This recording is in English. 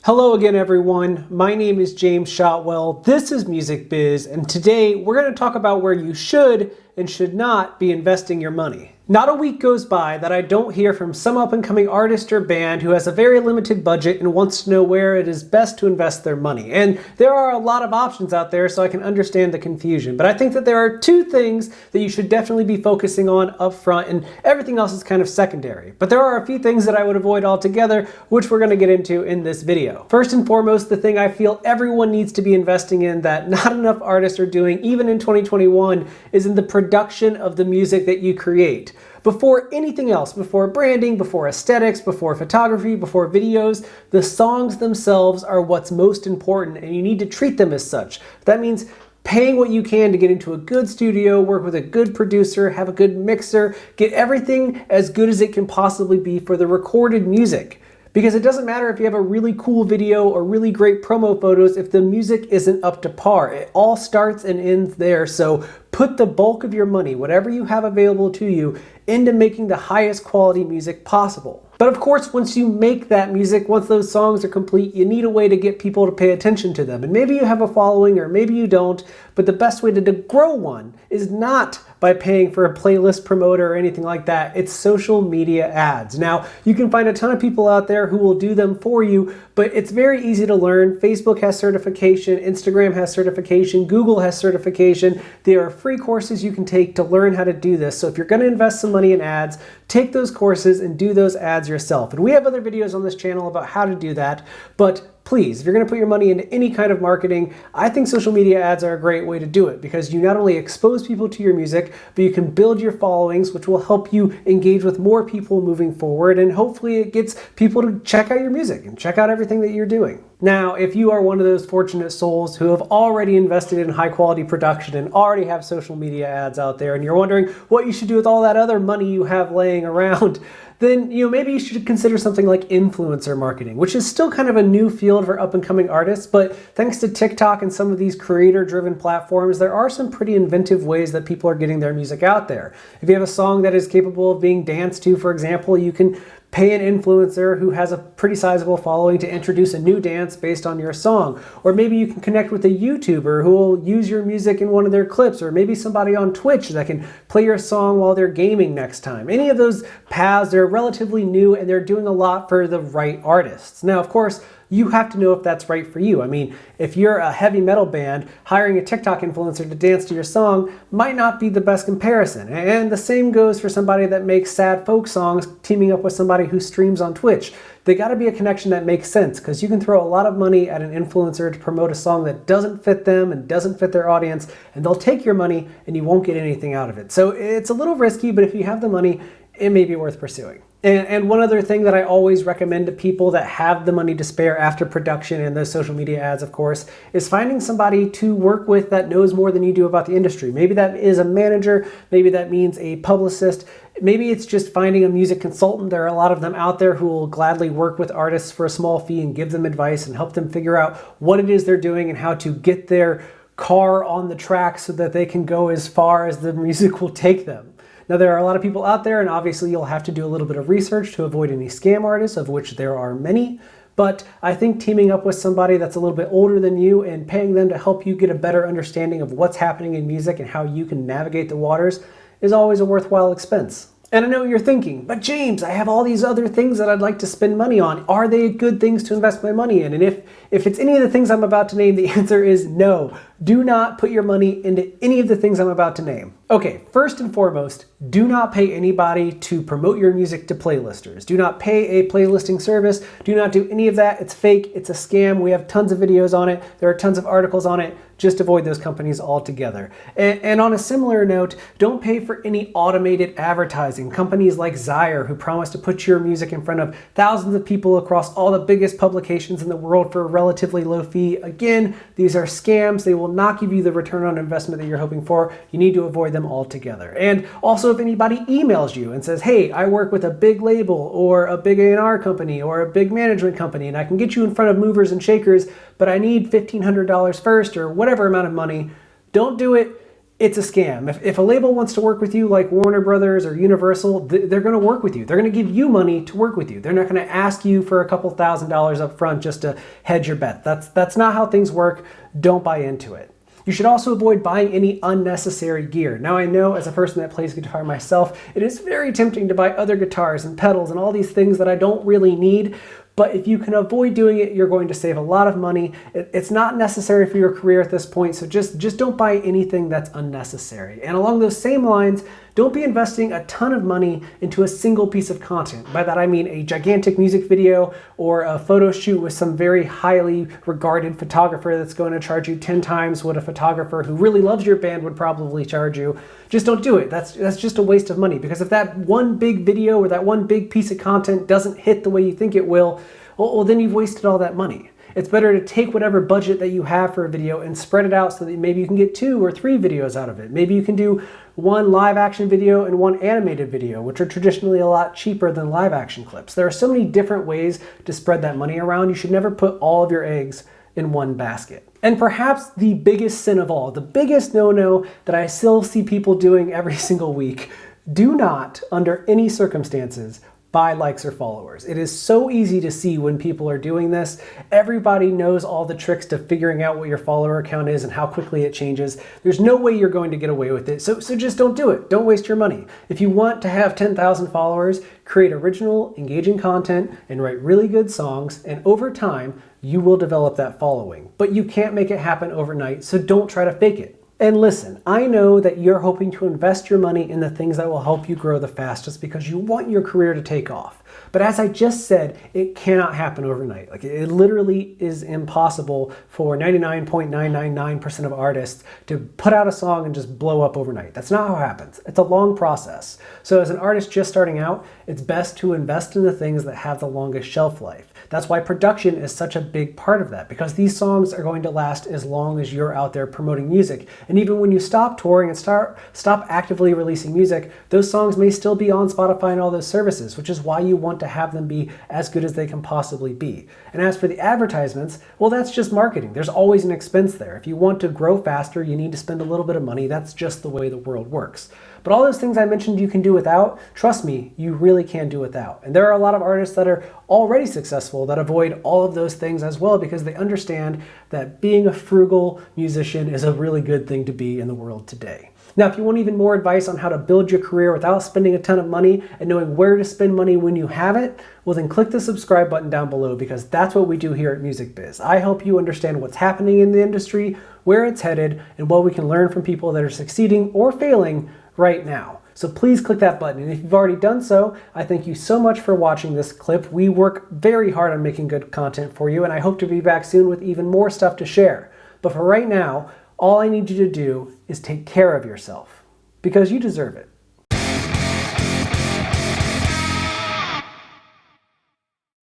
Hello again, everyone. My name is James Shotwell. This is Music Biz, and today we're going to talk about where you should and should not be investing your money. Not a week goes by that I don't hear from some up-and-coming artist or band who has a very limited budget and wants to know where it is best to invest their money. And there are a lot of options out there, so I can understand the confusion. But I think that there are two things that you should definitely be focusing on up front, and everything else is kind of secondary. But there are a few things that I would avoid altogether, which we're going to get into in this video. First and foremost, the thing I feel everyone needs to be investing in that not enough artists are doing, even in 2021, is in the production of the music that you create. Before anything else, before branding, before aesthetics, before photography, before videos, the songs themselves are what's most important, and you need to treat them as such. That means paying what you can to get into a good studio, work with a good producer, have a good mixer, get everything as good as it can possibly be for the recorded music. Because it doesn't matter if you have a really cool video or really great promo photos if the music isn't up to par. It all starts and ends there, so put the bulk of your money, whatever you have available to you, into making the highest quality music possible. But of course, once you make that music, once those songs are complete, you need a way to get people to pay attention to them. And maybe you have a following or maybe you don't, but the best way to grow one is not by paying for a playlist promoter or anything like that. It's social media ads. Now, you can find a ton of people out there who will do them for you, but it's very easy to learn. Facebook has certification, Instagram has certification, Google has certification. There are free courses you can take to learn how to do this. So if you're going to invest some money in ads, take those courses and do those ads yourself. And we have other videos on this channel about how to do that, but please, if you're going to put your money into any kind of marketing, I think social media ads are a great way to do it because you not only expose people to your music, but you can build your followings, which will help you engage with more people moving forward, and hopefully it gets people to check out your music and check out everything that you're doing. Now, if you are one of those fortunate souls who have already invested in high quality production and already have social media ads out there, and you're wondering what you should do with all that other money you have laying around, then maybe you should consider something like influencer marketing, which is still kind of a new field for up-and-coming artists, but thanks to TikTok and some of these creator-driven platforms, there are some pretty inventive ways that people are getting their music out there. If you have a song that is capable of being danced to, for example, you can pay an influencer who has a pretty sizable following to introduce a new dance based on your song. Or maybe you can connect with a YouTuber who will use your music in one of their clips, or maybe somebody on Twitch that can play your song while they're gaming next time. Any of those paths, they're relatively new and they're doing a lot for the right artists. Now, of course, you have to know if that's right for you. I mean, if you're a heavy metal band, hiring a TikTok influencer to dance to your song might not be the best comparison. And the same goes for somebody that makes sad folk songs teaming up with somebody who streams on Twitch. They gotta be a connection that makes sense because you can throw a lot of money at an influencer to promote a song that doesn't fit them and doesn't fit their audience, and they'll take your money and you won't get anything out of it. So it's a little risky, but if you have the money, it may be worth pursuing. And one other thing that I always recommend to people that have the money to spare after production and those social media ads, of course, is finding somebody to work with that knows more than you do about the industry. Maybe that is a manager, maybe that means a publicist, maybe it's just finding a music consultant. There are a lot of them out there who will gladly work with artists for a small fee and give them advice and help them figure out what it is they're doing and how to get their car on the track so that they can go as far as the music will take them. Now, there are a lot of people out there, and obviously you'll have to do a little bit of research to avoid any scam artists, of which there are many. But I think teaming up with somebody that's a little bit older than you and paying them to help you get a better understanding of what's happening in music and how you can navigate the waters is always a worthwhile expense. And I know what you're thinking, but James, I have all these other things that I'd like to spend money on. Are they good things to invest my money in? And if it's any of the things I'm about to name, the answer is no. Do not put your money into any of the things I'm about to name. Okay, first and foremost, do not pay anybody to promote your music to playlisters. Do not pay a playlisting service. Do not do any of that. It's fake. It's a scam. We have tons of videos on it. There are tons of articles on it. Just avoid those companies altogether. And on a similar note, don't pay for any automated advertising. Companies like Zyre, who promise to put your music in front of thousands of people across all the biggest publications in the world for a relatively low fee. Again, these are scams. They will not give you the return on investment that you're hoping for. You need to avoid them altogether. And also, if anybody emails you and says, hey, I work with a big label or a big A&R company or a big management company, and I can get you in front of movers and shakers, but I need $1,500 first or whatever amount of money, don't do it. it's a scam. If a label wants to work with you like Warner Brothers or Universal, they're going to work with you. They're going to give you money to work with you. They're not going to ask you for a couple $1,000s up front just to hedge your bet. That's not how things work. Don't buy into it. You should also avoid buying any unnecessary gear. Now I know as a person that plays guitar myself, it is very tempting to buy other guitars and pedals and all these things that I don't really need. But if you can avoid doing it, you're going to save a lot of money. It's not necessary for your career at this point, so just don't buy anything that's unnecessary. And along those same lines, don't be investing a ton of money into a single piece of content. By that I mean a gigantic music video or a photo shoot with some very highly regarded photographer that's going to charge you 10 times what a photographer who really loves your band would probably charge you. Just don't do it. That's just a waste of money, because if that one big video or that one big piece of content doesn't hit the way you think it will, well then you've wasted all that money. It's better to take whatever budget that you have for a video and spread it out so that maybe you can get 2 or 3 videos out of it. Maybe you can do 1 live action video and 1 animated video, which are traditionally a lot cheaper than live action clips. There are so many different ways to spread that money around. You should never put all of your eggs in one basket. And perhaps the biggest sin of all, the biggest no-no that I still see people doing every single week, do not, under any circumstances, buy likes or followers. It is so easy to see when people are doing this. Everybody knows all the tricks to figuring out what your follower count is and how quickly it changes. There's no way you're going to get away with it. So just don't do it. Don't waste your money. If you want to have 10,000 followers, create original, engaging content and write really good songs, and over time, you will develop that following. But you can't make it happen overnight, so don't try to fake it. And listen, I know that you're hoping to invest your money in the things that will help you grow the fastest because you want your career to take off. But as I just said, it cannot happen overnight. Like, it literally is impossible for 99.999% of artists to put out a song and just blow up overnight. That's not how it happens. It's a long process. So as an artist just starting out, it's best to invest in the things that have the longest shelf life. That's why production is such a big part of that, because these songs are going to last as long as you're out there promoting music. And even when you stop touring and stop actively releasing music, those songs may still be on Spotify and all those services, which is why you want to have them be as good as they can possibly be. And as for the advertisements, well, that's just marketing. There's always an expense there. If you want to grow faster, you need to spend a little bit of money. That's just the way the world works. But all those things I mentioned you can do without, trust me, you really can do without. And there are a lot of artists that are already successful that avoid all of those things as well, because they understand that being a frugal musician is a really good thing to be in the world today. Now, if you want even more advice on how to build your career without spending a ton of money and knowing where to spend money when you have it, well then click the subscribe button down below, because that's what we do here at Music Biz. I help you understand what's happening in the industry, where it's headed, and what we can learn from people that are succeeding or failing right now. So please click that button. And if you've already done so, I thank you so much for watching this clip. We work very hard on making good content for you, and I hope to be back soon with even more stuff to share. But for right now, all I need you to do is take care of yourself, because you deserve it.